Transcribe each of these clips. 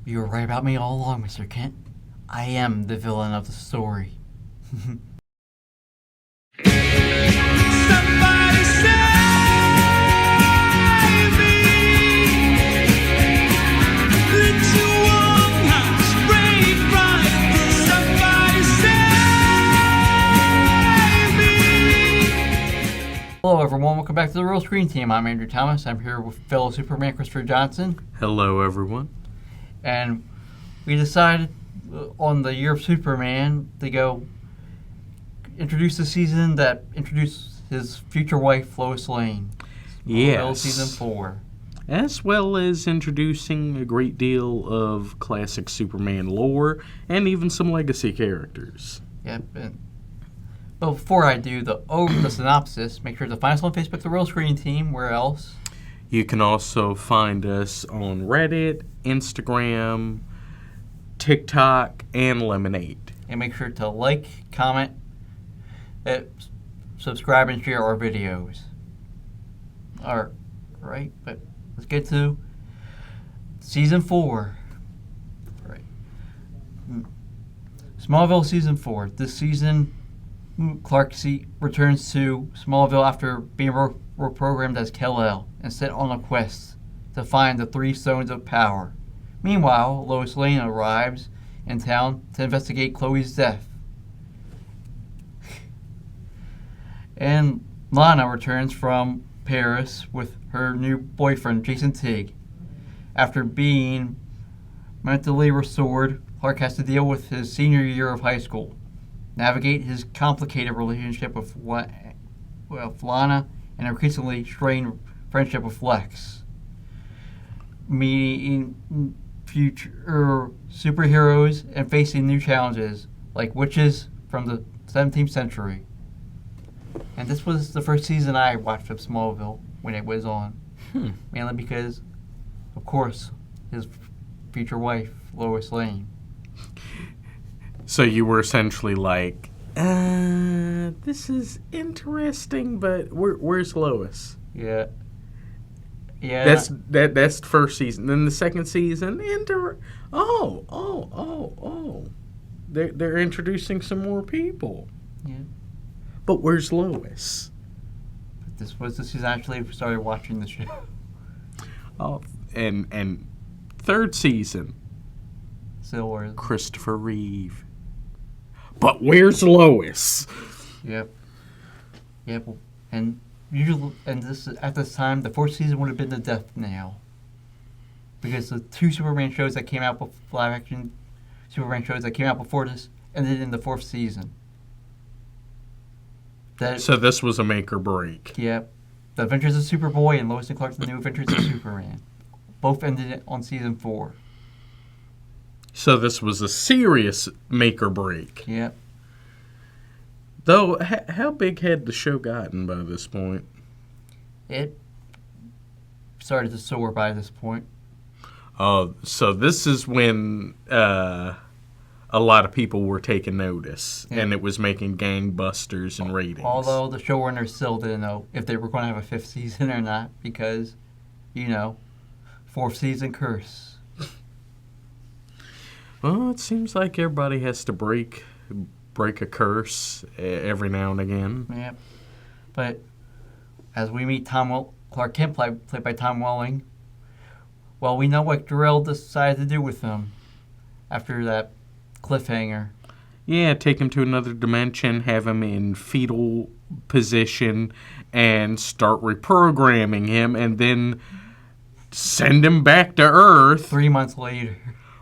You were right about me all along, Mr. Kent. I am the villain of the story. Somebody save me. Little one has great pride. Somebody save me. Hello everyone, welcome back to the Real Screen Team. I'm Andrew Thomas. I'm here with fellow Superman Christopher Johnson. Hello everyone. And we decided on the Year of Superman to go introduce the season that introduced his future wife, Lois Lane. Yes. Season 4. As well as introducing a great deal of classic Superman lore and even some legacy characters. Yep. But before I do the synopsis, make sure to find us on Facebook, the Real Screen Team. Where else? You can also find us on Reddit, Instagram, TikTok, and Lemonade. And make sure to like, comment, subscribe, and share our videos. All right, but let's get to Season 4. Right. Smallville Season 4. This season, Clark returns to Smallville after being reprogrammed as Kal-El and sent on a quest to find the 3 Stones of Power. Meanwhile, Lois Lane arrives in town to investigate Chloe's death. And Lana returns from Paris with her new boyfriend, Jason Teague. After being mentally restored, Clark has to deal with his senior year of high school, navigate his complicated relationship with Lana, and increasingly strained friendship with Lex. Meeting future superheroes and facing new challenges like witches from the 17th century. And this was the first season I watched of Smallville when it was on. Mainly because, of course, his future wife, Lois Lane. So you were essentially like, this is interesting, but where's Lois? Yeah. Yeah. That's the first season. Then the second season, They're introducing some more people. Yeah. But where's Lois? But this was the season I actually started watching the show. Oh, and third season, Silver. Christopher Reeve. But where's Lois? Yep. And usually, at this time, the 4th season would have been the death nail, because the 2 Superman shows that came out, live action Superman shows that came out before this, ended in the 4th season. So this was a make or break. Yep. The Adventures of Superboy and Lois and Clark's The New Adventures of Superman both ended on season 4. So this was a serious make or break. Yep. Though, how big had the show gotten by this point? It started to soar by this point. Oh, so this is when a lot of people were taking notice, and it was making gangbusters and ratings. Although the showrunners still didn't know if they were going to have a 5th season or not, because, 4th season curse. Well, it seems like everybody has to break a curse every now and again. Yep. But as we meet Clark Kent, played by Tom Welling, well, we know what Jor-El decided to do with him after that cliffhanger. Yeah, take him to another dimension, have him in fetal position, and start reprogramming him, and then send him back to Earth. 3 months later.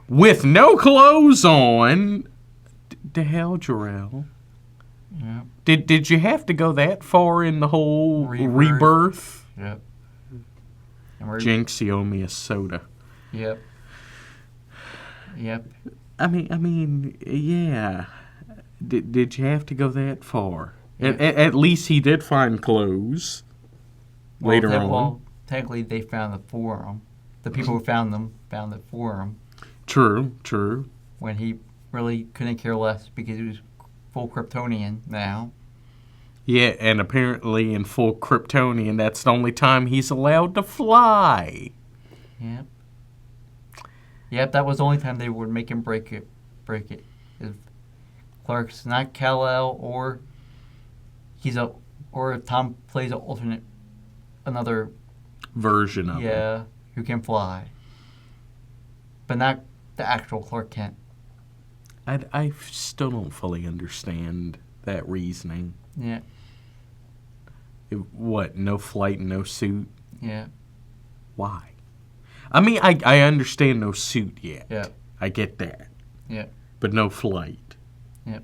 With no clothes on. The hell, Jor-El? Yeah. Did you have to go that far in the whole rebirth? Yep. Jinx, you owe me a soda. Yep. I mean, yeah. Did you have to go that far? Yeah. At least he did find clothes later on. Well, technically, they found it for him. The people who found it for him. True. When he really couldn't care less because he was full Kryptonian now. Yeah, and apparently in full Kryptonian, that's the only time he's allowed to fly. Yep. Yep, that was the only time they would make him break it. If Clark's not Kal-El, or if Tom plays an alternate, another version of him. who can fly, but not the actual Clark Kent. I still don't fully understand that reasoning. Yeah, What? No flight, no suit? yeah, Why? I mean, I understand no suit yet. yeah, I get that. yeah, But no flight. yeah.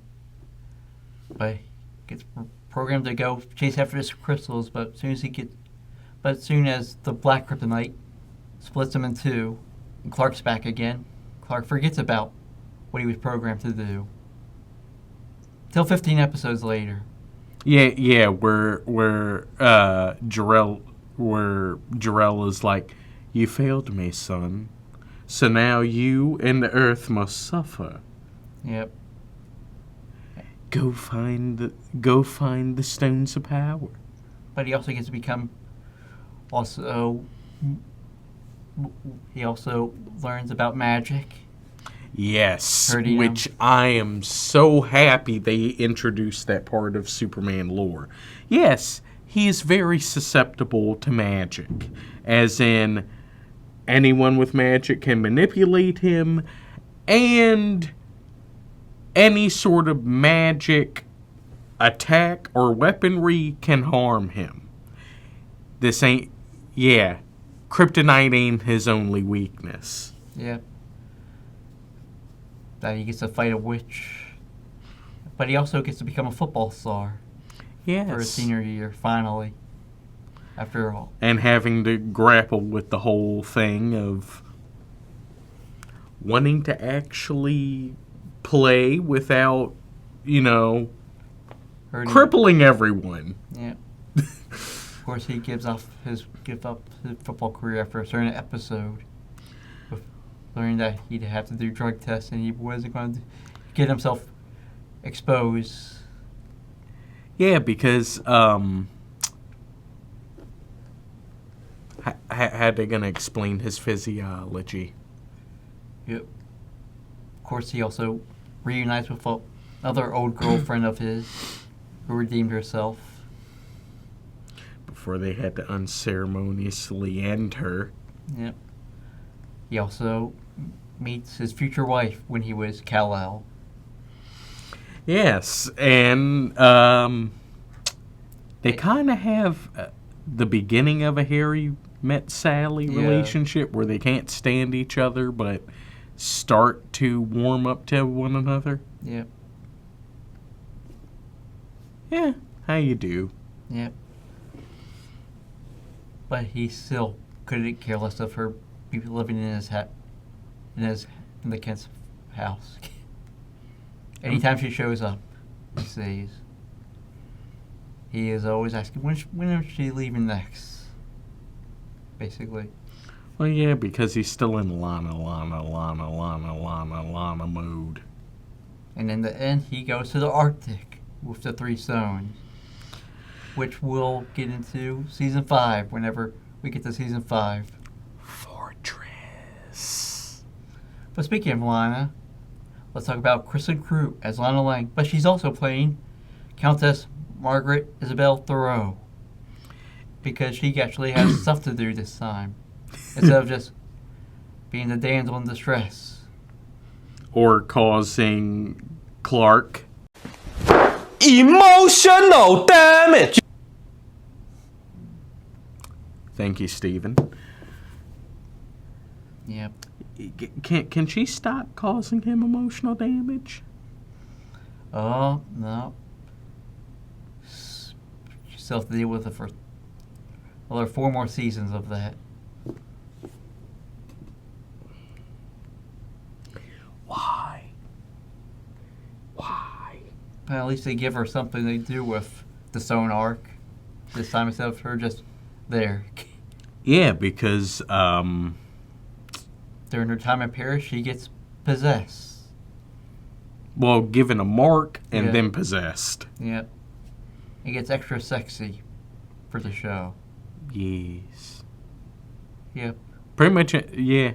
But he gets programmed to go chase after his crystals, but as soon as the black kryptonite splits him in two, and Clark's back again, Clark forgets about what he was programmed to do. Till 15 episodes later. Yeah, where Jarrell is like, you failed me, son. So now you and the Earth must suffer. Yep. Go find the stones of power. But he also gets to become he also learns about magic. Yes, Hurting which him. I am so happy they introduced that part of Superman lore. Yes, he is very susceptible to magic, as in anyone with magic can manipulate him, and any sort of magic attack or weaponry can harm him. Kryptonite ain't his only weakness. Yep. That he gets to fight a witch. But he also gets to become a football star Yes. for his senior year, finally. After all. And having to grapple with the whole thing of wanting to actually play without, Hurting. crippling everyone. Yeah. Of course, he gives up his football career after a certain episode, with learning that he'd have to do drug tests and he wasn't going to get himself exposed. Yeah, because how they gonna explain his physiology? Yep. Of course, he also reunites with another old girlfriend of his who redeemed herself. Before they had to unceremoniously end her. Yep. He also meets his future wife when he was Kal-El. Yes, and they kind of have the beginning of a Harry met Sally Yeah. relationship where they can't stand each other but start to warm up to one another. Yep. Yeah, how you do. Yep. But he still couldn't care less of her living in his in the Kent's house. Anytime she shows up, he says, he is always asking, when is she leaving next? Basically. Well, yeah, because he's still in Lana mode. And in the end, he goes to the Arctic with the 3 stones, which we'll get into season 5 whenever we get to season 5. Fortress. But speaking of Lana, let's talk about Kristin Kreuk as Lana Lang. But she's also playing Countess Margaret Isabel Thoreaux, because she actually has stuff to do this time, instead of just being the damsel in distress. Or causing Clark emotional damage. Thank you, Stephen. Yep. Can she stop causing him emotional damage? Oh, no. You still have to deal with it for there are 4 more seasons of that. Why? But at least they give her something to do with the Stone Arc. This time instead of her just there. Yeah, because During her time in Paris, she gets possessed. well, given a mark and Yeah. then possessed. Yep. It gets extra sexy for the show. Yes. Yep. Pretty much. Yeah.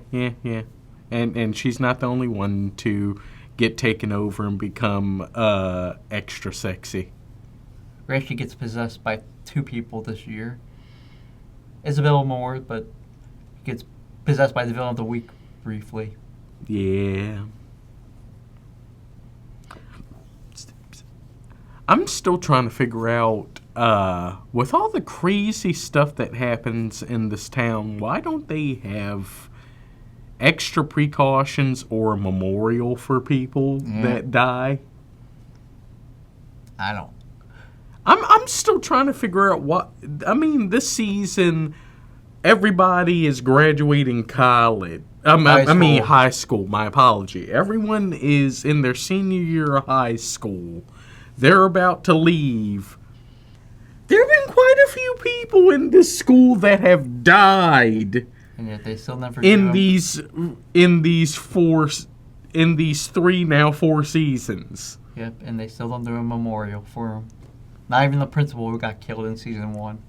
And she's not the only one to get taken over and become extra sexy. Ray actually gets possessed by 2 people this year. Isabella more, but gets possessed by the villain of the week briefly. Yeah. I'm still trying to figure out, with all the crazy stuff that happens in this town, why don't they have extra precautions or a memorial for people that die? I don't. I'm still trying to figure out what... I mean, this season, everybody is graduating college. High school. My apology. Everyone is in their senior year of high school. They're about to leave. There have been quite a few people in this school that have died. And yet they still never in these 3 now 4 seasons. Yep, and they still don't do a memorial for him. Not even the principal who got killed in season 1.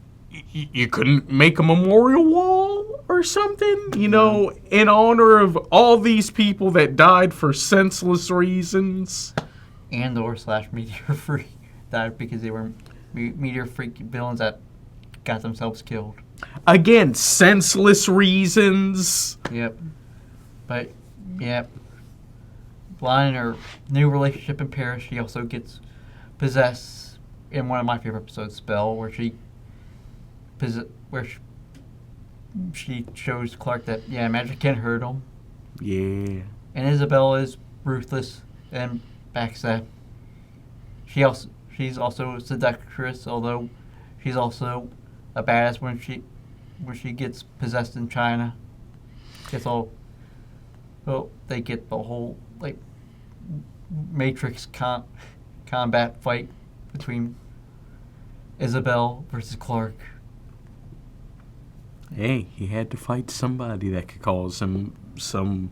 You couldn't make a memorial wall or something, in honor of all these people that died for senseless reasons. And or / meteor freak died because they were meteor freak villains that got themselves killed. Again, senseless reasons. Yep. But, yep. Lana, in her new relationship in Paris, she also gets possessed in one of my favorite episodes, Spell, where she shows Clark that, magic can hurt him. Yeah. And Isabella is ruthless and backstab. She's also a seductress, although she's also a badass when she gets possessed in China. They get the whole Matrix combat fight between Isabel versus Clark. Hey, he had to fight somebody that could cause him some,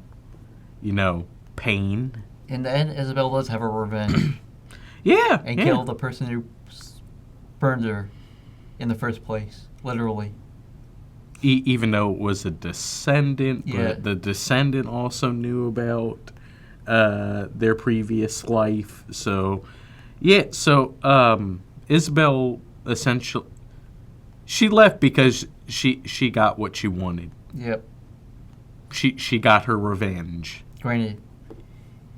pain. In the end, Isabel does have her revenge. And kill the person who burned her in the first place, literally. Even though it was a descendant, but the descendant also knew about their previous life. So, Isabel essentially, she left because she got what she wanted. Yep. She got her revenge. Granted,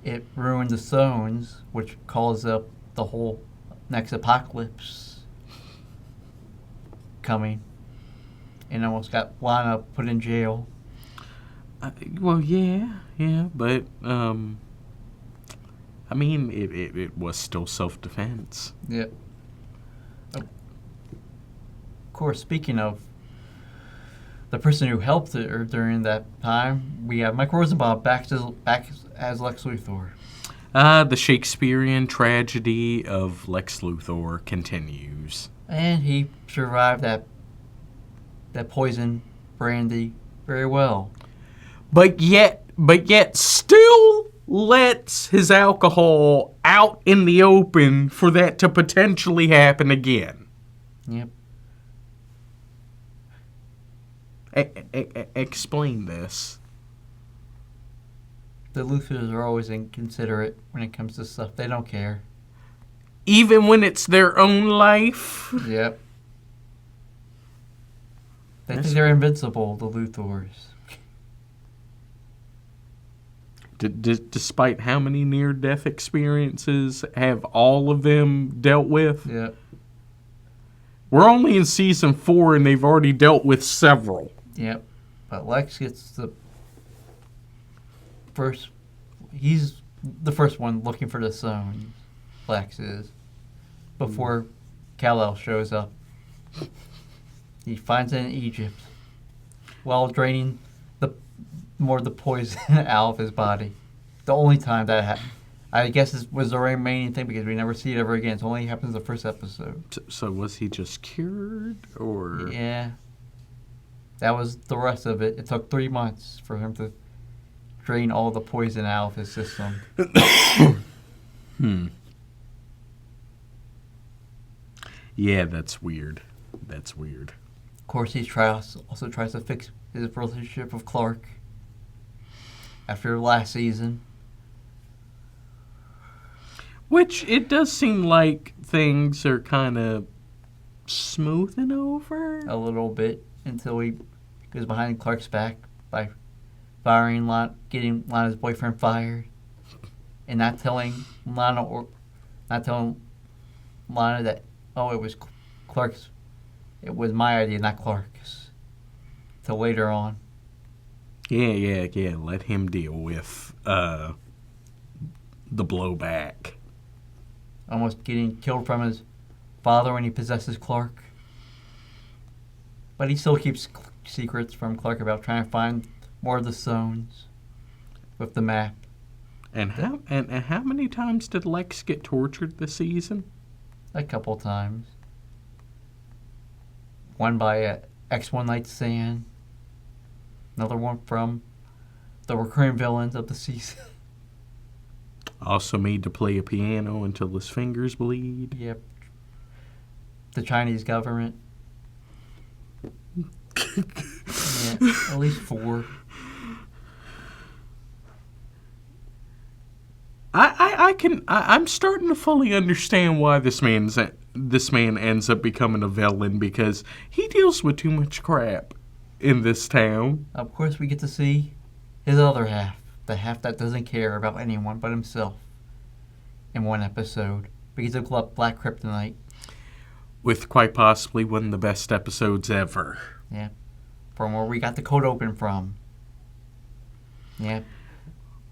it ruined the stones, which caused up the whole next apocalypse coming, and almost got Lana put in jail. But it was still self-defense. Yep. Of course, speaking of the person who helped her during that time, we have Mike Rosenbaum back as Lex Luthor. The Shakespearean tragedy of Lex Luthor continues. And he survived that poison brandy very well. But yet still lets his alcohol out in the open for that to potentially happen again. Yep. Explain this. The Luthors are always inconsiderate when it comes to stuff. They don't care. Even when it's their own life? Yep. They think they're invincible, the Luthors. Despite how many near-death experiences have all of them dealt with? Yep. We're only in season 4 and they've already dealt with several. Yep. But Lex gets the first... He's the first one looking for the stone. Lex is. Before Kal-El shows up. He finds it in Egypt. While draining the poison out of his body. The only time that happened. I guess it was the remaining thing because we never see it ever again. It only happens in the first episode. So was he just cured, or...? Yeah. That was the rest of it. It took 3 months for him to drain all the poison out of his system. Yeah, that's weird. Of course, he also tries to fix his relationship with Clark. after last season. Which it does seem like things are kind of smoothing over. A little bit until he goes behind Clark's back by firing getting Lana's boyfriend fired, and not telling Lana that it was Clark's, it was my idea, not Clark's. Till later on. Yeah. Let him deal with the blowback. Almost getting killed from his father when he possesses Clark. But he still keeps secrets from Clark about trying to find more of the stones with the map. And how many times did Lex get tortured this season? A couple times. One by X1 Night Stand. Another one from the recurring villains of the season. Also made to play a piano until his fingers bleed. Yep. The Chinese government. Yeah, at least 4. I'm starting to fully understand why this man ends up becoming a villain, because he deals with too much crap in this town. Of course, we get to see his other half, the half that doesn't care about anyone but himself, in one episode, because of Black Kryptonite. With quite possibly one of the best episodes ever. Yeah, from where we got the code open from. Yeah.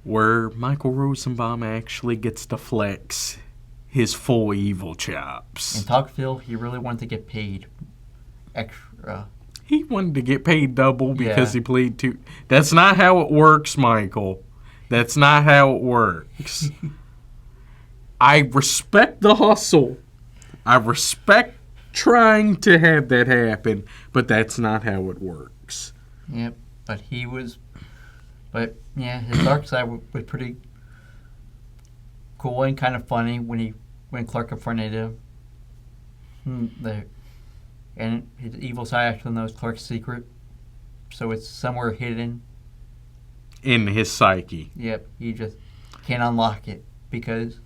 Where Michael Rosenbaum actually gets to flex his full evil chops. In Talkville, he really wanted to get paid extra. He wanted to get paid double because he played 2. That's not how it works, Michael. That's not how it works. I respect the hustle. I respect trying to have that happen, but that's not how it works. Yep, but yeah, his dark side was pretty cool and kind of funny when Clark confronted him. And his evil side actually knows Clark's secret, so it's somewhere hidden in his psyche. Yep, he just can't unlock it because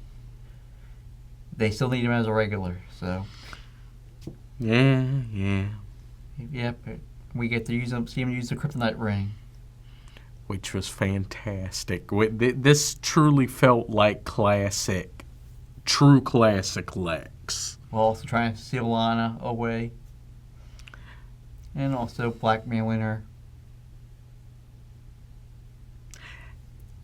they still need him as a regular. So yeah. Yep, we get to see him use the Kryptonite ring, which was fantastic. This truly felt like true classic Lex. While also trying to steal Lana away, and also blackmailing her.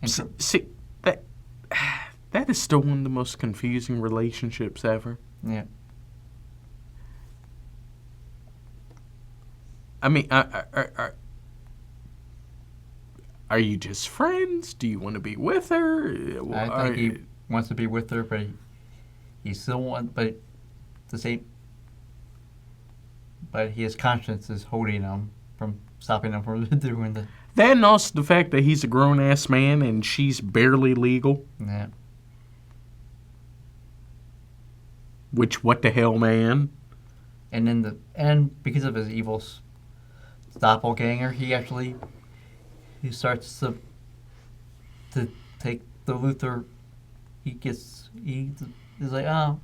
See, that is still one of the most confusing relationships ever. Yeah. I mean, are you just friends? Do you want to be with her? I think he wants to be with her, but he still wants, but his conscience is holding him from stopping him from doing the. That, and also the fact that he's a grown-ass man and she's barely legal. Yeah. Which, what the hell, man? And because of his evil doppelganger, he starts to take the Luthor. He is like, oh,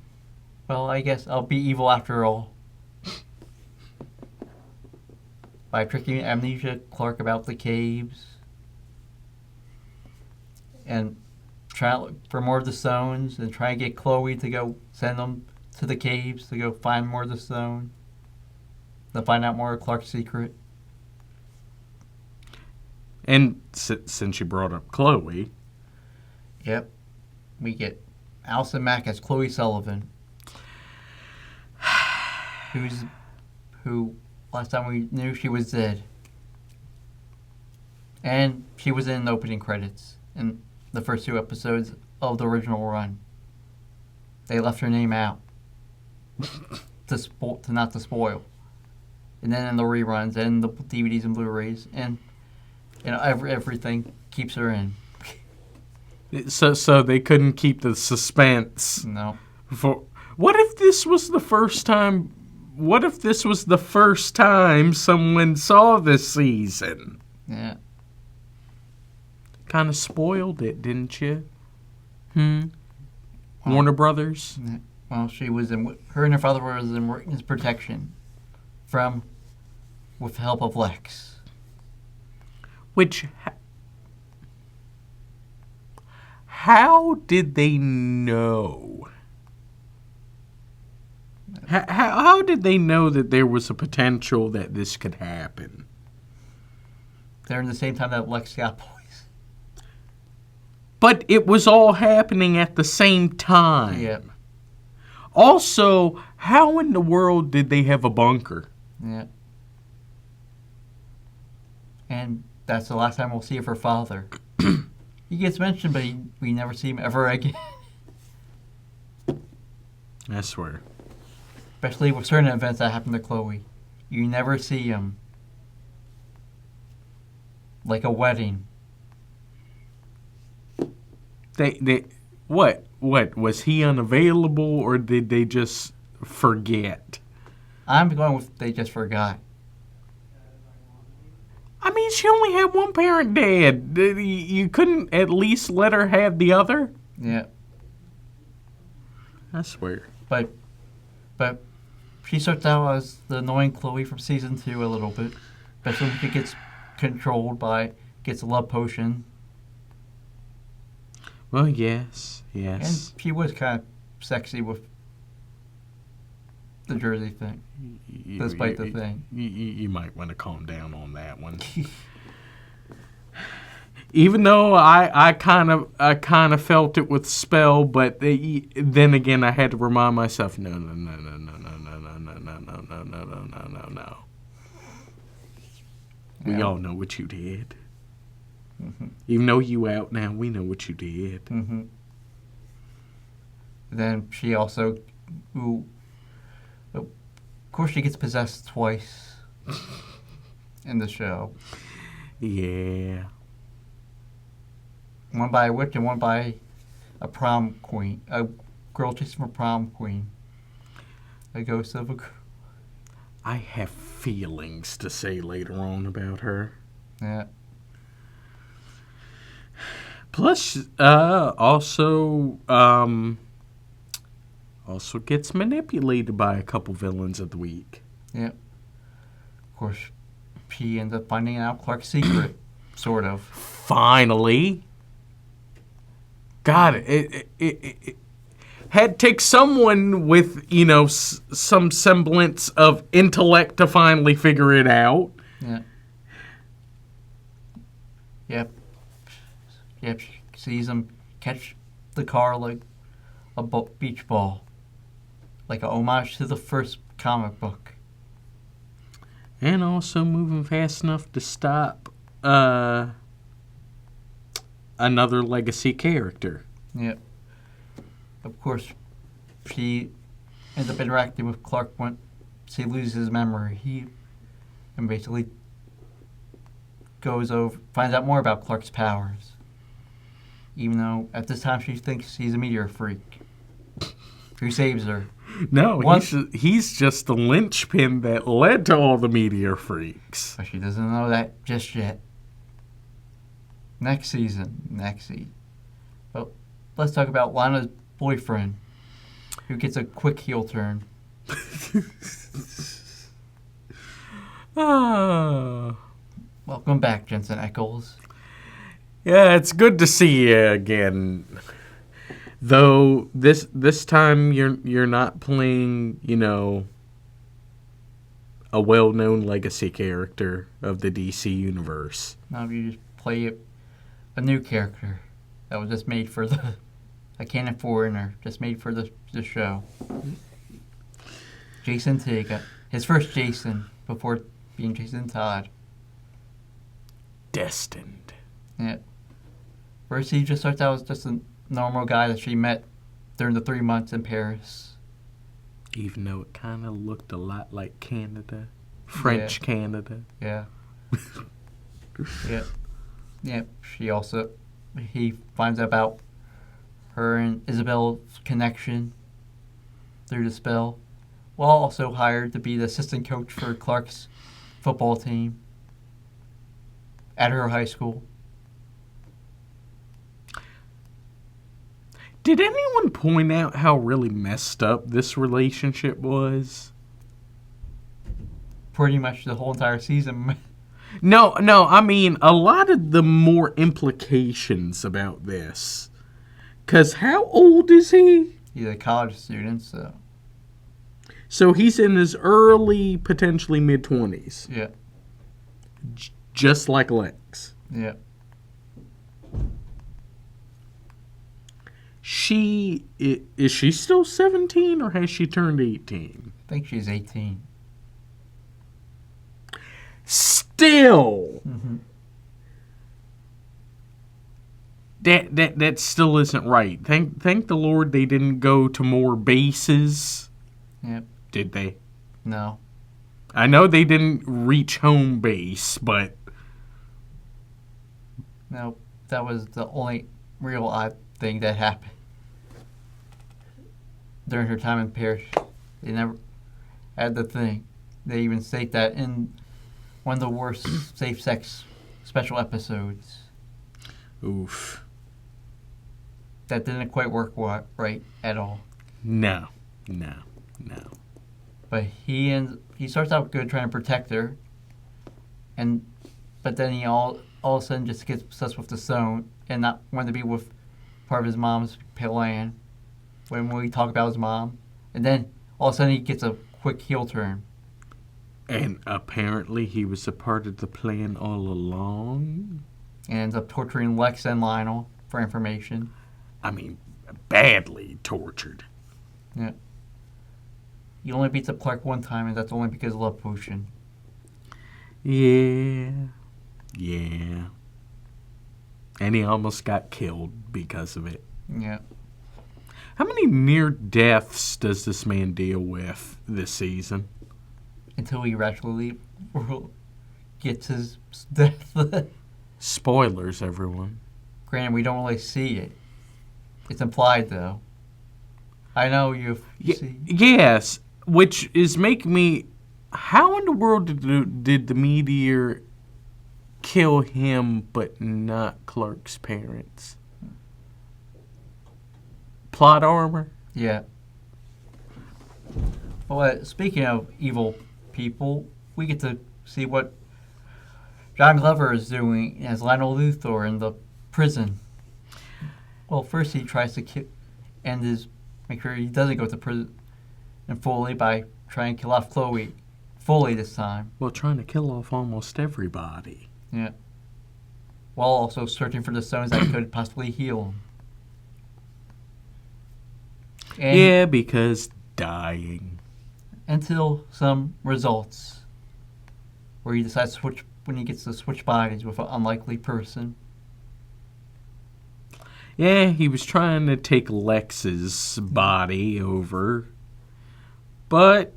well, I guess I'll be evil after all. By tricking Amnesia Clark about the caves. And try to look for more of the stones and try and get Chloe to go send them to the caves to go find more of the stone. To find out more of Clark's secret. And since you brought up Chloe. Yep. We get Allison Mack as Chloe Sullivan. Who last time we knew she was dead. And she was in the opening credits in the first 2 episodes of the original run. They left her name out to not to spoil. And then in the reruns and the DVDs and Blu-rays and everything keeps her in. So they couldn't keep the suspense. No. What if this was the first time? What if this was the first time someone saw this season? Yeah. kind of spoiled it, didn't you? Well, Warner Brothers? Well, she was in. Her and her father was in witness protection, with the help of Lex. Which, how did they know? How did they know that there was a potential that this could happen? During the same time that Lex got poisoned. But it was all happening at the same time. Yep. Also, how in the world did they have a bunker? Yeah. And that's the last time we'll see of her father. He gets mentioned, but we never see him ever again. I swear. Especially with certain events that happen to Chloe. You never see him. Like a wedding. What was he unavailable, or did they just forget? I'm going with they just forgot. I mean, she only had one parent dead. You couldn't at least let her have the other? Yeah. I swear. But she starts out as the annoying Chloe from season 2 a little bit. Especially when she gets gets a love potion. Well, yes. And she was kind of sexy with the jersey thing, despite the thing. You might want to calm down on that one. Even though I kind of felt it with spell, but then again I had to remind myself, no. We all know what you did. Mm-hmm. Even though you out now, we know what you did. Mm-hmm. Then she also, of course, she gets possessed twice in the show. Yeah. One by a witch and one by a prom queen, a girl chasing for prom queen. A ghost of a girl. I have feelings to say later on about her. Yeah. Plus, also gets manipulated by a couple villains of the week. Yep. Of course, she ends up finding out Clark's secret, sort of. Finally. God, it had to take someone with, some semblance of intellect to finally figure it out. Yeah. Yep. She sees him catch the car like a beach ball. Like a homage to the first comic book. And also moving fast enough to stop another legacy character. Yep. Of course, she ends up interacting with Clark once he loses his memory. And basically finds out more about Clark's powers. Even though at this time she thinks he's a meteor freak who saves her. No, he's just the linchpin that led to all the meteor freaks. But she doesn't know that just yet. Next season. But let's talk about Lana's boyfriend, who gets a quick heel turn. Welcome back, Jensen Ackles. Yeah, it's good to see you again. Though this time you're not playing, a well-known legacy character of the DC universe. Now you just play a new character that was just made for a canon foreigner, just made for the show. Jason Teague, his first Jason before being Jason Todd. Destined. Yeah. First, he just starts out as just a normal guy that she met during the 3 months in Paris. Even though it kind of looked a lot like Canada. French Canada. Yeah. Yeah. He finds out about her and Isabella's connection through the spell, while also hired to be the assistant coach for Clark's football team at her high school. Did anyone point out how really messed up this relationship was? Pretty much the whole entire season. No, I mean, a lot of the more implications about this. Because how old is he? He's a college student, so. So he's in his early, potentially mid-20s. Yeah. Just like Lex. Yeah. Is she still 17 or has she turned 18? I think she's 18. Still, Mm-hmm. that still isn't right. Thank the Lord they didn't go to more bases. Yep. Did they? No. I know they didn't reach home base, but No. That was the only real odd thing that happened during her time in Paris. They never had the thing. They even state that in one of the worst safe sex special episodes. oof. That didn't quite work right at all. No. But he starts out good trying to protect her, but then he all of a sudden just gets obsessed with the stone and not wanting to be with part of his mom's plan when we talk about his mom. And then all of a sudden he gets a quick heel turn. And apparently he was a part of the plan all along. And ends up torturing Lex and Lionel for information. I mean, badly tortured. Yeah. He only beats up Clark one time, and that's only because of love potion. Yeah. And he almost got killed because of it. Yeah. How many near deaths does this man deal with this season? Until he actually gets his death. Spoilers, everyone. Granted, we don't really see it. It's implied, though. I know you see. Yes, which is making me... How in the world did the meteor kill him but not Clark's parents? Plot armor? Yeah. Well, speaking of evil people, we get to see what John Glover is doing as Lionel Luthor in the prison. Well, first he tries to make sure he doesn't go to prison fully by trying to kill off Chloe fully this time. Well, trying to kill off almost everybody. Yeah. While also searching for the stones that could possibly heal him. And Yeah, because dying. until some results where he decides when he gets to switch bodies with an unlikely person. Yeah, he was trying to take Lex's body over, but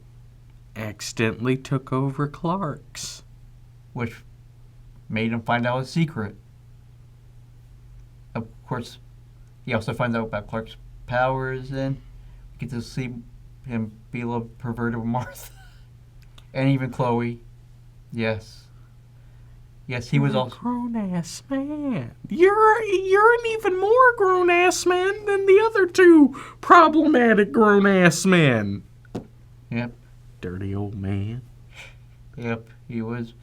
accidentally took over Clark's. Which made him find out a secret. Of course, he also finds out about Clark's powers, and we get to see him be a little perverted with Martha. And even Chloe. Yes. Yes, he was You're also... a grown-ass man. You're an even more grown-ass man than the other two problematic grown-ass men. Yep. Dirty old man. Yep, he was...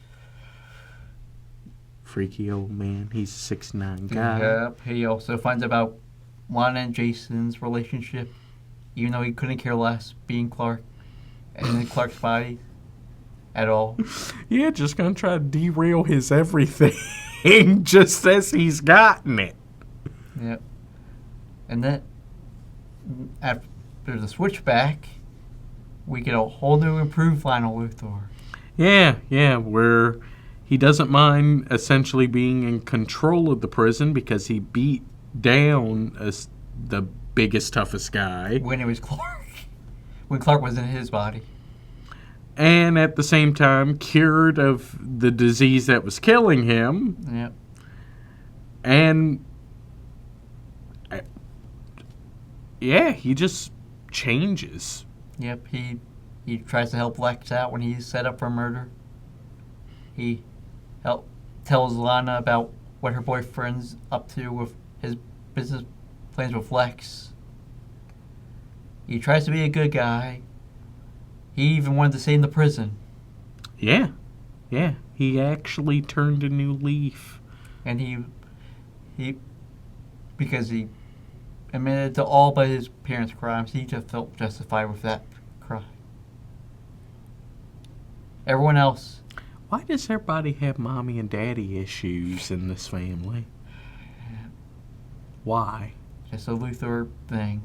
Freaky old man. He's a 6'9" guy. Yep, he also finds out about Lana and Jason's relationship, even though he couldn't care less being Clark and in Clark's body at all. Yeah, just gonna try to derail his everything just as he's gotten it. Yep. And then, after the switchback, we get a whole new improved Lionel Luthor. Yeah, where he doesn't mind essentially being in control of the prison because he beat down the biggest, toughest guy. When it was Clark. When Clark was in his body. And at the same time, cured of the disease that was killing him. Yep. And, yeah, he just changes. Yep, he tries to help Lex out when he's set up for murder. He tells Lana about what her boyfriend's up to with his business plans with Lex. He tries to be a good guy. He even wanted to stay in the prison. Yeah. Yeah. He actually turned a new leaf. And he because he admitted to all but his parents' crimes, he just felt justified with that crime. Everyone else, Why does everybody have mommy and daddy issues in this family? Why? just a Luthor thing.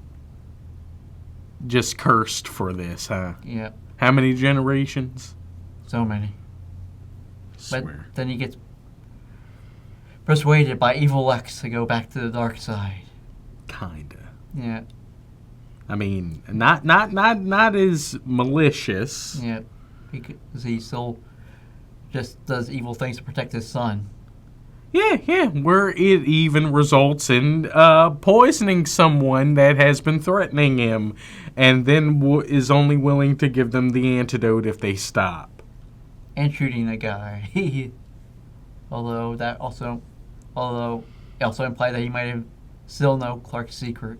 Just cursed for this, huh? Yep, How many generations? so many. But Swear. then he gets persuaded by Evil Lex to go back to the dark side. Kinda. Yeah, I mean, not as malicious. yeah, because he still just does evil things to protect his son. Yeah. Where it even results in poisoning someone that has been threatening him, and then is only willing to give them the antidote if they stop. And shooting a guy. although it also implied that he might have still know Clark's secret.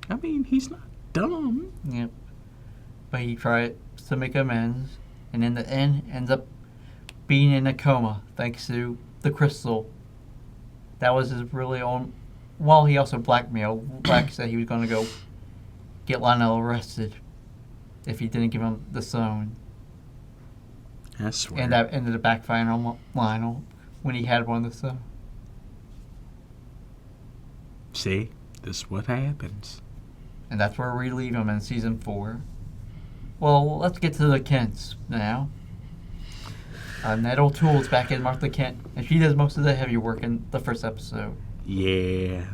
I mean, he's not dumb. Yep. But he tries to make amends, and in the end ends up being in a coma thanks to the crystal. That was his really own. Well, he also blackmailed Lex that he was going to go get Lionel arrested if he didn't give him the stone. I swear. And that ended up backfiring on Lionel when he had one of the stone. See, this is what happens. And that's where we leave him in season 4. Well, let's get to the Kents now. Annette O'Toole's back in Martha Kent, and she does most of the heavy work in the first episode. Yeah.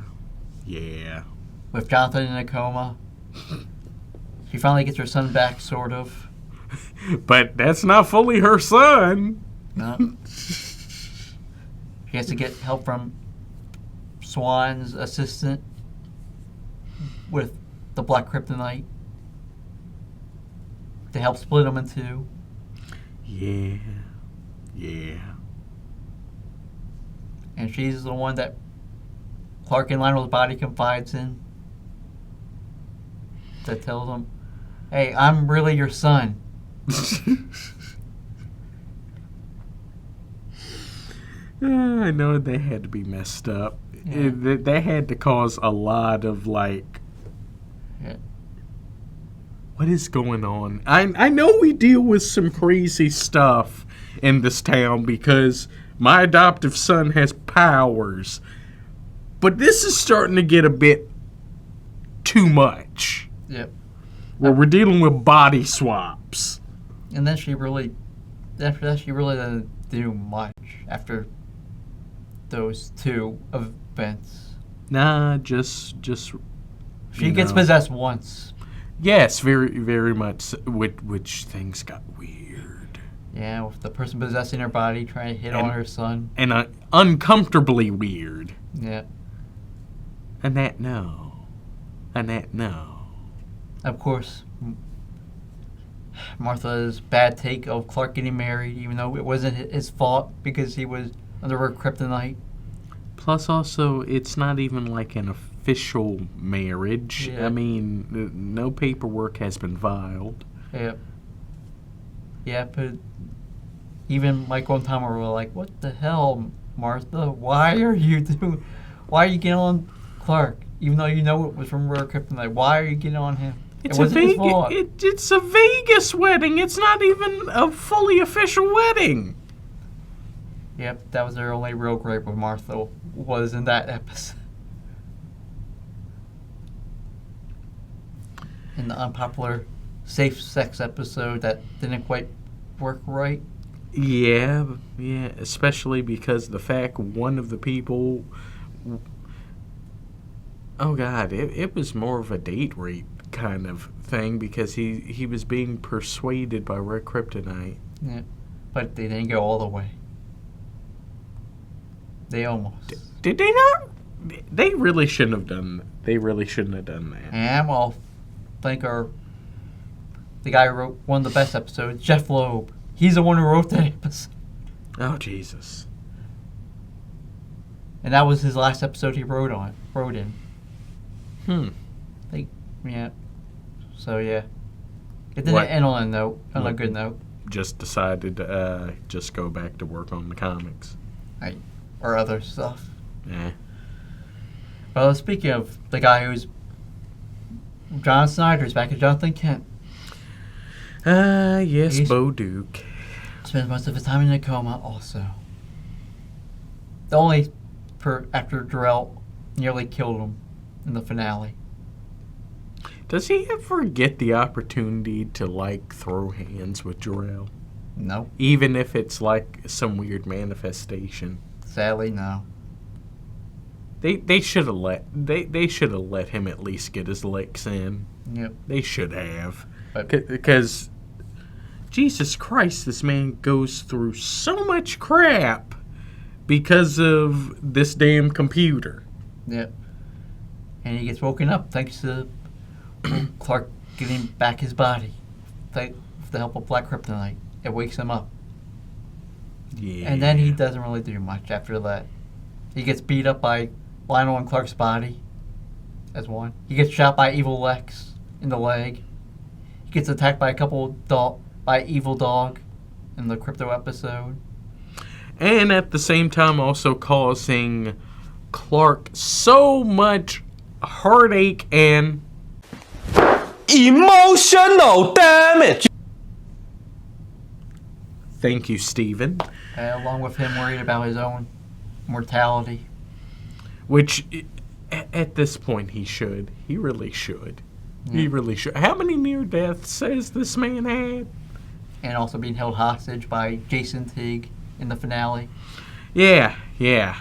With Jonathan in a coma, she finally gets her son back, sort of. But that's not fully her son. No. She has to get help from Swan's assistant with the black kryptonite to help split them in two. Yeah. And she's the one that Clark and Lionel's body confides in. That tells him, hey, I'm really your son. I know they had to be messed up. Yeah. That had to cause a lot of, like, Yeah. what is going on? I know we deal with some crazy stuff in this town because my adoptive son has powers. But this is starting to get a bit too much. Yep. Where we're dealing with body swaps. And then after that, she really doesn't do much after those two events. Nah, just She gets possessed once. Yes, very, very much. Which things got weird. Yeah, with the person possessing her body trying to hit on her son. And uncomfortably weird. Yeah. Annette, no. Of course, Martha's bad take of Clark getting married, even though it wasn't his fault because he was under her kryptonite. Plus, also, it's not even like an official marriage. Yeah. I mean, no paperwork has been filed. Yeah. Yeah, but even Michael and Tom were like, what the hell, Martha? Why are you getting on Clark? Even though you know it was from her kryptonite. Why are you getting on him? It's it wasn't his fault. It's a Vegas wedding. It's not even a fully official wedding. Yep, that was their only real gripe with Martha, was in that episode. In the unpopular safe sex episode that didn't quite work right. Yeah, especially because the fact one of the people... Oh, God, it was more of a date rape kind of thing because he was being persuaded by red kryptonite. Yeah, but they didn't go all the way. They almost. Did they not? They really shouldn't have done that. They really shouldn't have done that. And I'll thank the guy who wrote one of the best episodes, Jeff Loeb. He's the one who wrote that episode. Oh, Jesus. And that was his last episode he wrote in. Yeah. So, yeah. It didn't What? end on a note, on a What? good note. Just decided to just go back to work on the comics. Right. Or other stuff. Yeah. Well, speaking of the guy who's John Snyder's back as Jonathan Kent. Yes, He's- Bo Duke. Spends most of his time in a coma also. The only after Durrell nearly killed him in the finale. Does he ever get the opportunity to, like, throw hands with Jor-El? No. Even if it's, like, some weird manifestation? Sadly, no. They should have they should have let him at least get his licks in. Yep. They should have. But Because, Jesus Christ, this man goes through so much crap because of this damn computer. yep. And he gets woken up thanks to Clark getting back his body. With the help of black kryptonite. It wakes him up. Yeah. And then he doesn't really do much after that. He gets beat up by Lionel and Clark's body. As one. He gets shot by Evil Lex in the leg. He gets attacked by a couple by Evil Dog in the crypto episode. And at the same time also causing Clark so much heartache and Emotional damage. thank you, Steven. Along with him worried about his own mortality. Which at this point he should. He really should. He really should. How many near deaths has this man had? And also being held hostage by Jason Teague in the finale. Yeah. The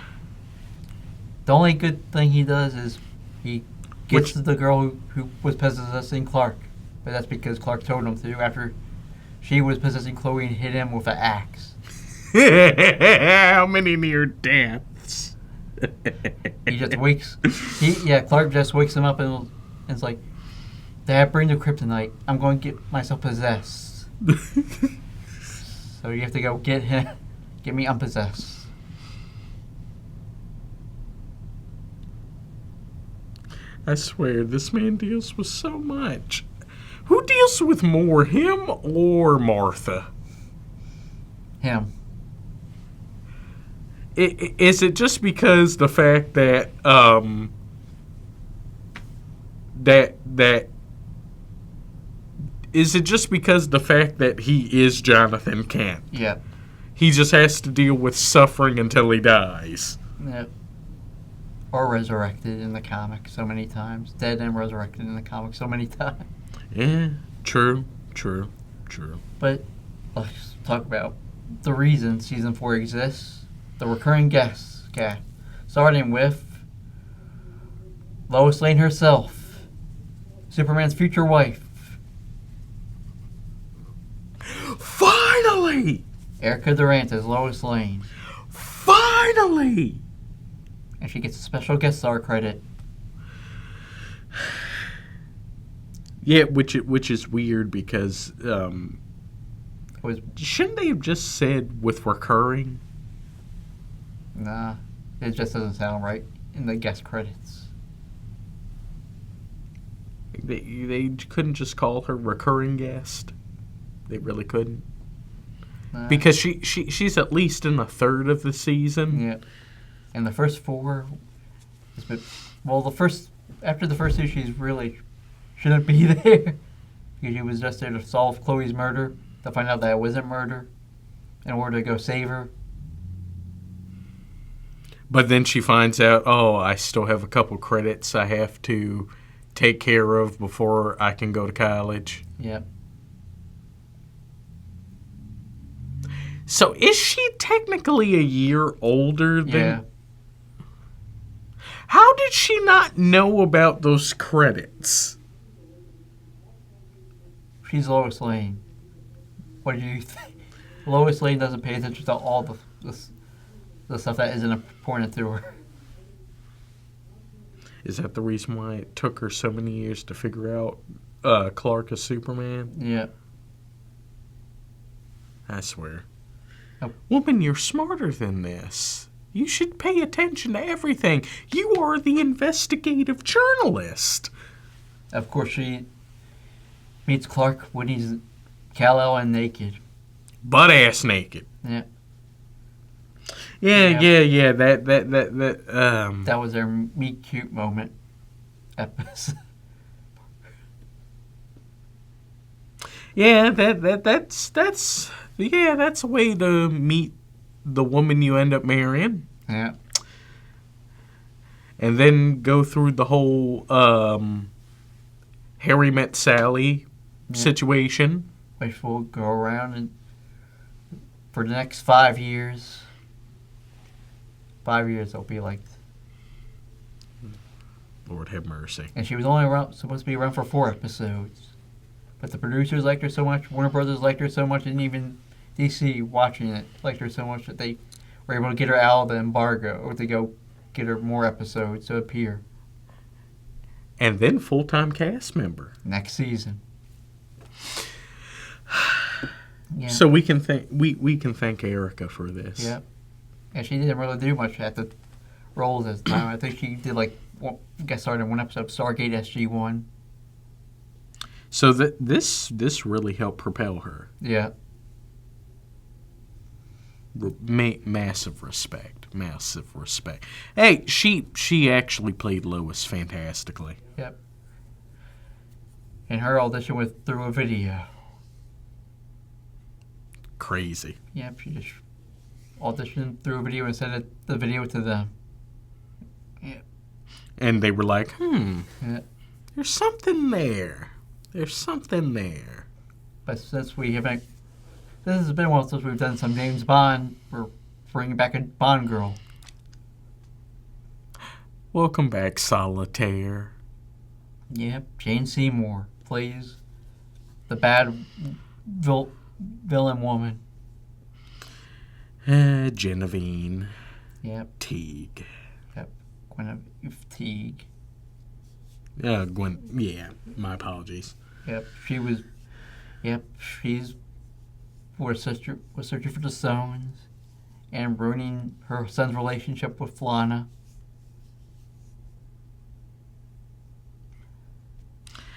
only good thing he does is he gets the girl who was possessing Clark. But that's because Clark told him to after she was possessing Chloe and hit him with an axe. How many near deaths? He just wakes... Clark just wakes him up and it's like, Dad, bring the kryptonite. I'm going to get myself possessed. So you have to go get him. Get me unpossessed. I swear, this man deals with so much. Who deals with more, him or Martha? Him. Is it just because the fact that is it just because the fact that he is Jonathan Kent? Yeah. He just has to deal with suffering until he dies. Yep. Or resurrected in the comic so many times. Dead and resurrected in the comic so many times. Yeah, true. But let's talk about the reason Season 4 exists. The recurring guests. Starting with Lois Lane herself. Superman's future wife. Finally! Erica Durance as Lois Lane. Finally! And she gets a special guest star credit. Yeah, which is weird because Was shouldn't they have just said with recurring? Nah, it just doesn't sound right in the guest credits. They couldn't just call her recurring guest. They really couldn't. Nah. Because she's at least in a third of the season. Yeah. And the first four, after the first two, she's really shouldn't be there. Because she was just there to solve Chloe's murder, to find out that it wasn't murder, in order to go save her. But then she finds out, oh, I still have a couple credits I have to take care of before I can go to college. Yep. So is she technically a year older than... Yeah. How did she not know about those credits? She's Lois Lane. What do you think? Lois Lane doesn't pay attention to all the stuff that isn't important to her. Is that the reason why it took her so many years to figure out Clark as Superman? Yeah. I swear. Oh. Woman, you're smarter than this. You should pay attention to everything. You are the investigative journalist. Of course, she meets Clark when he's Kal-El and naked. Butt ass naked. Yeah. Yeah. That That was their meet cute moment episode. Yeah, that's a way to meet the woman you end up marrying. Yeah. And then go through the whole Harry met Sally situation. Which will go around and for the next 5 years. 5 years it'll be like. Lord have mercy. And she was only supposed to be around for 4 episodes. But the producers liked her so much, Warner Brothers liked her so much, and even DC watching it liked her so much that they were able to get her out of the embargo, or to go get her more episodes to appear And then full-time cast member. next season. Yeah. So we can thank Erica for this. Yeah. And she didn't really do much at the roles this time. I think she did guest starred in one episode of Stargate SG-1. So this really helped propel her. Yeah. Massive respect. Hey, she actually played Lois fantastically. Yep. And her audition was through a video. Crazy. Yep, she just auditioned through a video and sent the video to them. Yep. And they were like, Yep. there's something there. But since we haven't... This has been a while since we've done some James Bond. We're bringing back a Bond girl. Welcome back, Solitaire. Yep, Jane Seymour plays the bad villain woman. Genevieve. Yep, Teague. Genevieve Teague. Gwen. Yeah, my apologies. Yep, she's was searching for the stones and ruining her son's relationship with Lana.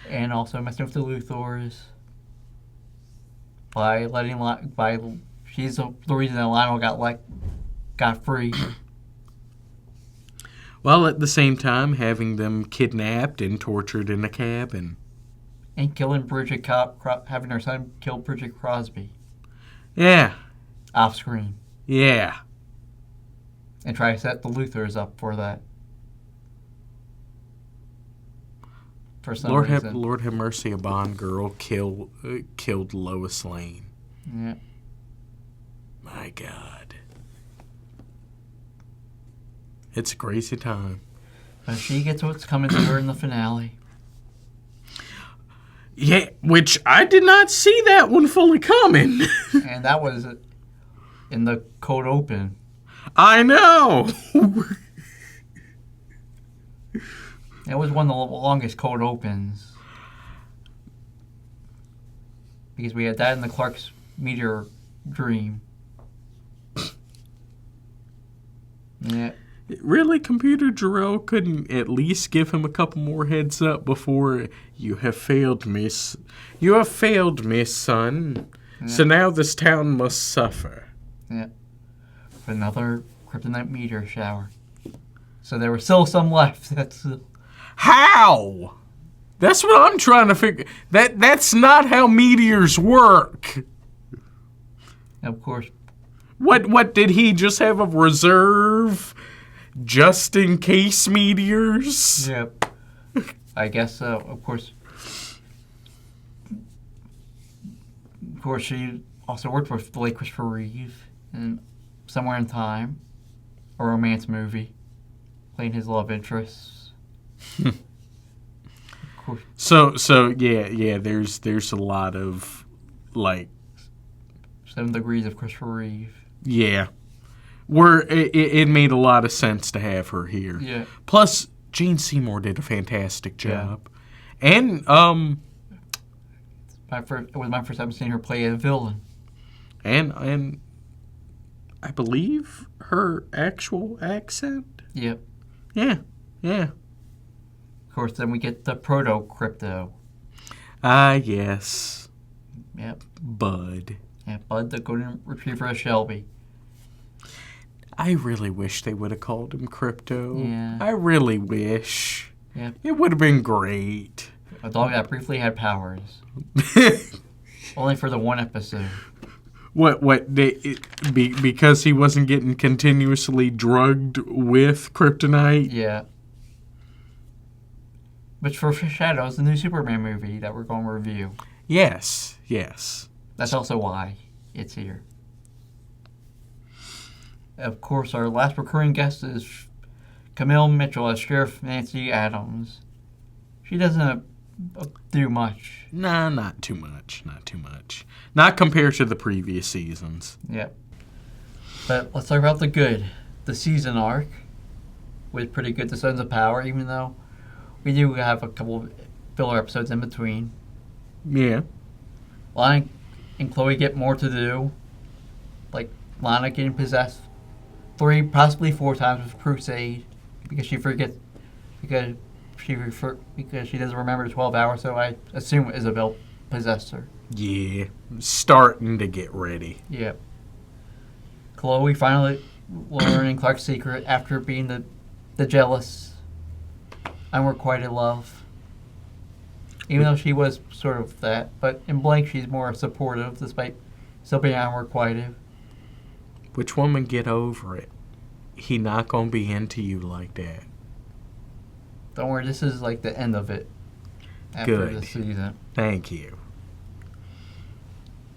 And also messing with the Luthors she's the reason that Lionel got free. While at the same time having them kidnapped and tortured in a cabin. And killing having her son kill Bridget Crosby. Yeah. Off screen. Yeah. And try to set the Luthors up for that. For some reason. Lord have mercy, a Bond girl killed Lois Lane. Yeah. My God. It's a crazy time. But she gets what's coming to her in the finale. Yeah, which I did not see that one fully coming. And that was in the cold open. I know. It was one of the longest cold opens. Because we had that in the Clark's meteor dream. Yeah. Really, Computer Jarrell couldn't at least give him a couple more heads up before you have failed me. You have failed me, son. Yeah. So now this town must suffer. Yeah. For another kryptonite meteor shower. So there was still some left. How? That's what I'm trying to figure. That's not how meteors work. Of course. What did he just have a reserve? Just in case meteors? Yep. I guess so. Of course, she also worked with the late Christopher Reeve in Somewhere in Time, a romance movie, playing his love interests. So yeah. There's a lot of 7 Degrees of Christopher Reeve. Yeah. Where it made a lot of sense to have her here. Yeah. Plus, Jane Seymour did a fantastic job. Yeah. And it was my first time seeing her play a villain. And I believe her actual accent. Yep. Yeah. Of course, then we get the proto-crypto. Ah, yes. Yep. Bud. Yeah, Bud, the golden retriever of Shelby. I really wish they would have called him Crypto. Yeah. I really wish. Yeah. It would have been great. A dog that briefly had powers. Only for the one episode. Because he wasn't getting continuously drugged with kryptonite? Yeah. Which foreshadows the new Superman movie that we're going to review. Yes. That's also why it's here. Of course, our last recurring guest is Camille Mitchell as Sheriff Nancy Adams. She doesn't do much. Nah, not too much. Not compared to the previous seasons. Yep. But let's talk about the good. The season arc was pretty good. The Sons of Power, even though we do have a couple of filler episodes in between. Yeah. Lana and Chloe get more to do. Like Lana getting possessed 3, possibly 4 times with Crusade because she forgets because she doesn't remember the 12 hours. So I assume Isabella possessed her. Yeah. Starting to get ready. Yep. Chloe finally learning Clark's secret after being the jealous, unrequited love. Even though she was sort of that, but in Blank she's more supportive despite still being unrequited. Which woman, get over it. He not gonna be into you like that. Don't worry, this is like the end of it after Good. this season. Thank you.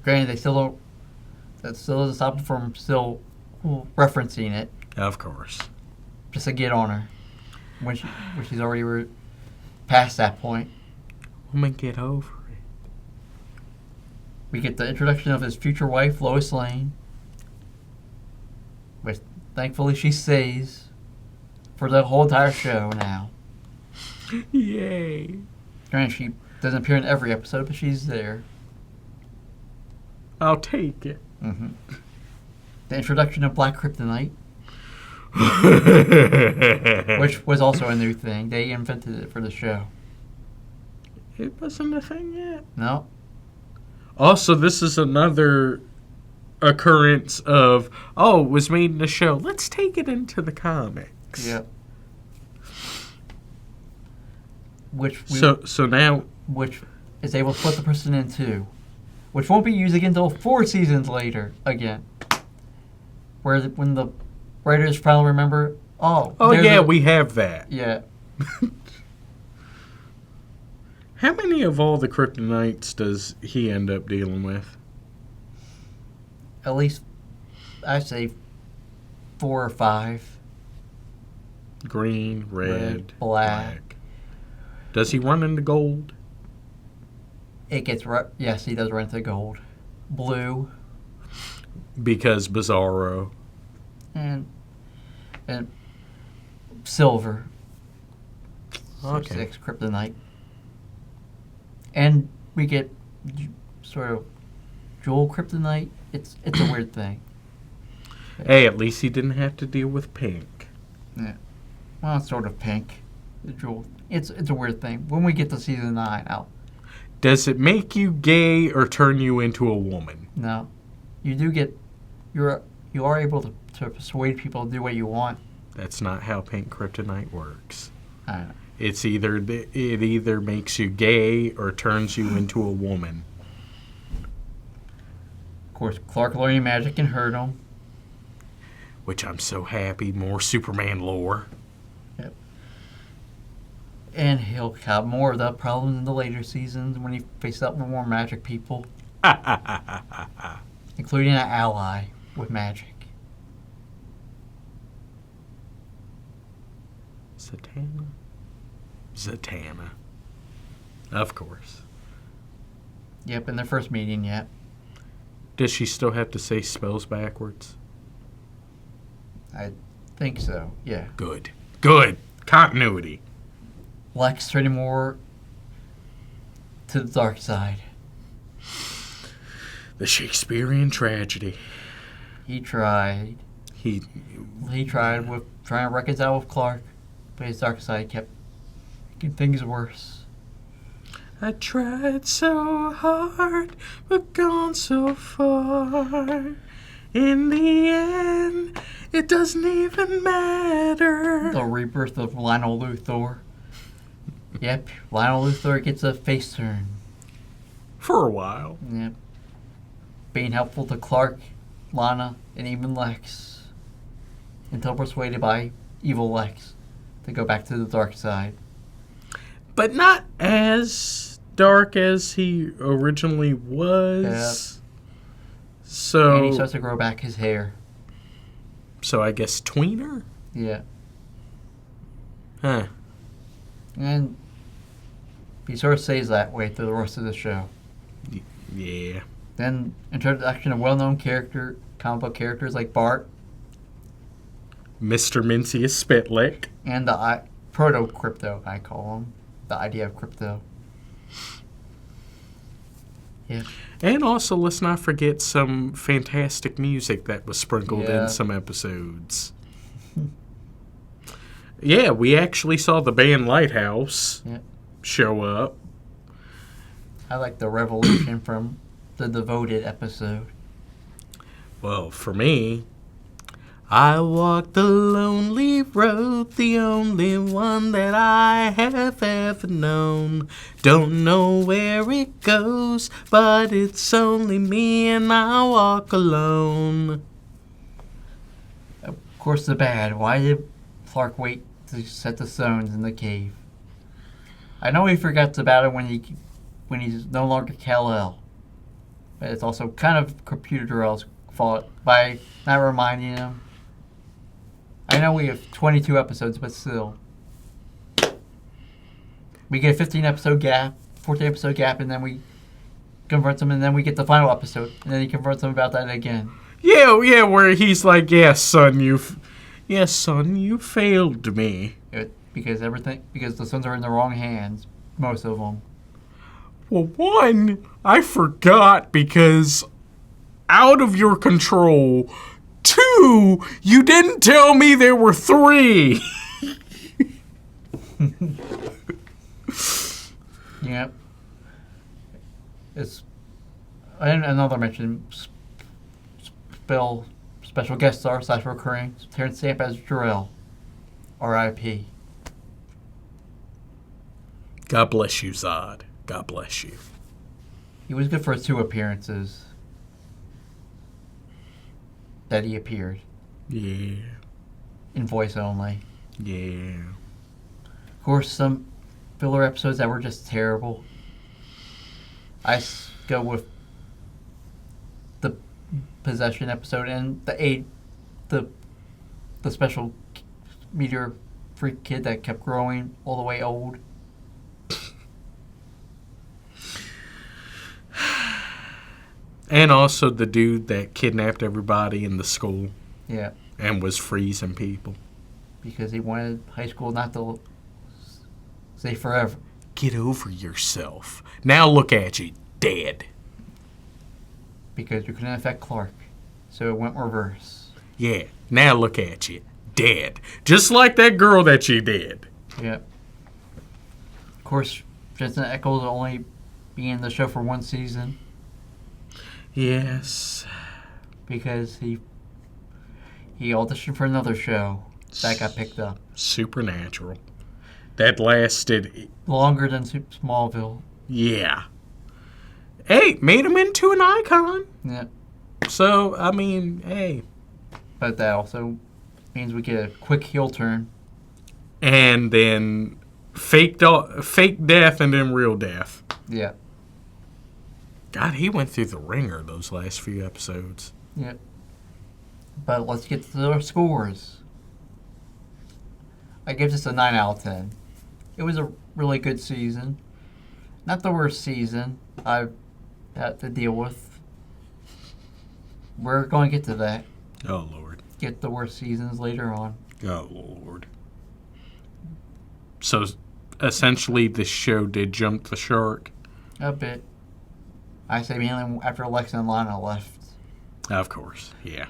Granted, they still don't. That still doesn't stop them from still referencing it, Of course. just to get on her when she's already past that point. Woman, get over it. We get the introduction of his future wife, Lois Lane, which thankfully she stays for the whole entire show now. Yay. Granted, she doesn't appear in every episode, but she's there. I'll take it. Mm-hmm. The introduction of Black Kryptonite, which was also a new thing. They invented it for the show. It wasn't a thing yet. No. Also, this is another occurrence of, it was made in the show. Let's take it into the comics. Yep. Which is able to split the person in two, which won't be used again until 4 seasons later again. When the writers finally remember, we have that. Yeah. How many of all the Kryptonites does he end up dealing with? At least, I'd say 4 or 5. Green, red, black. Does he run into gold? It gets yes, he does run into gold, blue, Because Bizarro. and silver. Okay. 6 Kryptonite. And we get sort of jewel Kryptonite. It's a weird thing. Hey, at least he didn't have to deal with pink. Yeah. Well, it's sort of pink. The jewel. It's a weird thing. When we get to season 9 out. Does it make you gay or turn you into a woman? No. You do get you are able to persuade people to do what you want. That's not how pink Kryptonite works. I don't know. It either makes you gay or turns you into a woman. Of course, Clark learning magic can hurt him. Which I'm so happy. More Superman lore. Yep. And he'll have more of that problem in the later seasons when he faces up with more magic people. Including an ally with magic. Zatanna. Of course. Yep, in their first meeting, yep. Does she still have to say spells backwards? I think so, yeah. Good. Continuity. Lex turning more to the dark side. The Shakespearean tragedy. He tried. He tried with trying to reconcile with Clark, but his dark side kept making things worse. I tried so hard, but gone so far. In the end, it doesn't even matter. The rebirth of Lionel Luthor. Yep, Lionel Luthor gets a face turn. For a while. Yep. Being helpful to Clark, Lana, and even Lex. Until persuaded by evil Lex to go back to the dark side. But not as dark as he originally was. Yep. So, And he starts to grow back his hair. so I guess tweener? Yeah. Huh. And he sort of stays that way through the rest of the show. Yeah. Then introduction of well-known comic book characters like Bart Mr. Mincius Spitlick. and the proto-crypto, I call him. The idea of crypto. Yeah. And also, let's not forget some fantastic music that was sprinkled Yeah. in some episodes. Yeah, we actually saw the band Lighthouse Yep. show up. I like the revolution from the Devoted episode. Well, for me, I walk the lonely road, the only one that I have ever known. Don't know where it goes, but it's only me and I walk alone. Of course, the bad. Why did Clark wait to set the stones in the cave? I know he forgets about it when he's no longer Kal-El. But it's also kind of Computer's fault by not reminding him. I know we have 22 episodes, but still. We get a 15 episode gap, 14 episode gap, and then we convert them, and then we get the final episode, and then he converts them about that again. Yeah, where he's like, yes, son, you failed me. Because the sons are in the wrong hands, most of them. Well, one, I forgot because out of your control. Two, you didn't tell me there were three. Yep. It's and another mention. Special guest star / recurring Terrence Stamp as Jor-El. R.I.P. God bless you, Zod. God bless you. He was good for his 2 appearances that he appeared Yeah. in voice only. Yeah. Of course, some filler episodes that were just terrible. I go with the possession episode and the special meteor freak kid that kept growing all the way old. And also the dude that kidnapped everybody in the school Yeah, and was freezing people. because he wanted high school not to stay forever. Get over yourself. Now look at you, dead. Because you couldn't affect Clark. So it went reverse. Yeah, now look at you, dead. Just like that girl that you did. Yeah. Of course, Jensen Ackles will only be in the show for 1 season. Yes. Because he auditioned for another show that got picked up. Supernatural. That lasted, Longer than Smallville. yeah. Hey, made him into an icon. Yeah. So, I mean, hey. But that also means we get a quick heel turn. And then fake death and then real death. Yeah. God, he went through the ringer those last few episodes. Yeah. But let's get to the scores. I give this a 9 out of 10. It was a really good season. Not the worst season I've had to deal with. We're going to get to that. Oh, Lord. Get the worst seasons later on. Oh, Lord. So, essentially, this show did jump the shark. A bit. I say mainly after Alexa and Lana left. Of course, yeah.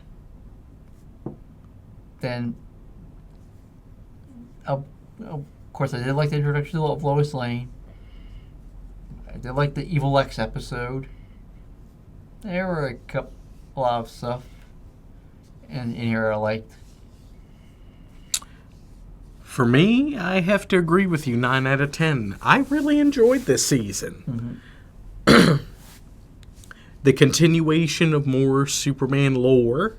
Then Of course, I did like the introduction of Lois Lane. I did like the Evil X episode. There were a lot of stuff in here I liked. For me, I have to agree with you, 9 out of 10. I really enjoyed this season. The continuation of more Superman lore.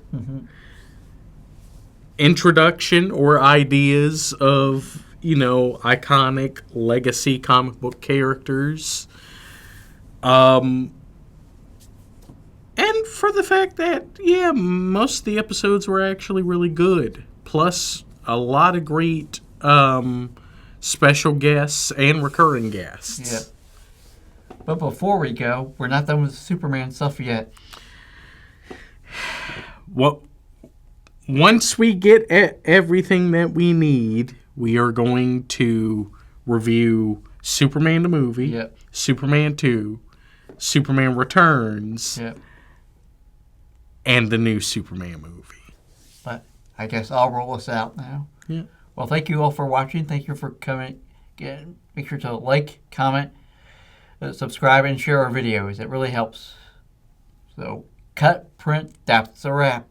Introduction or ideas of, iconic legacy comic book characters. And for the fact that, most of the episodes were actually really good. Plus, a lot of great special guests and recurring guests. Yeah. But before we go, we're not done with Superman stuff yet. Well, once we get everything that we need, we are going to review Superman the movie, Yep. Superman 2, Superman Returns, Yep. and the new Superman movie. But I guess I'll roll us out now. Yeah. Well, thank you all for watching. Thank you for coming. Again, make sure to like, comment, subscribe, and share our videos. It really helps. So, cut, print, that's a wrap.